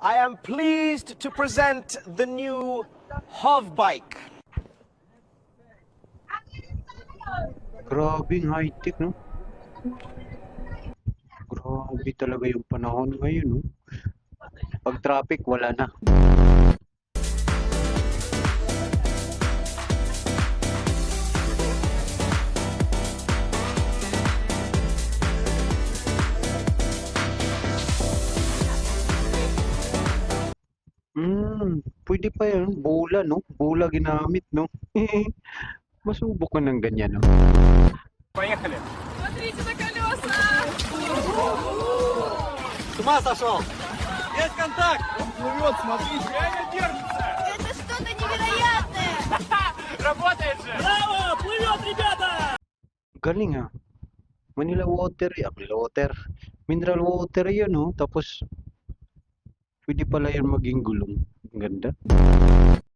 I am pleased to present the new HOV bike. Grabe ang high-tech, no? Grabe talaga yung panahon ngayon, no? Pag traffic, wala na. Pwede pa yun. Bola, no? Bola ginamit, no? Masubok ka ng ganyan, no? Поехали. Смотрите на колеса! С ума сошел? Есть контакт! Он плывет, смотрите, реально держится! Это что-то невероятное! Работает же! Браво! Плывет, ребята! Galing, ah. Manila water, mineral water yun, no? Tapos, pwede pala yun maging gulong. Ang ganda.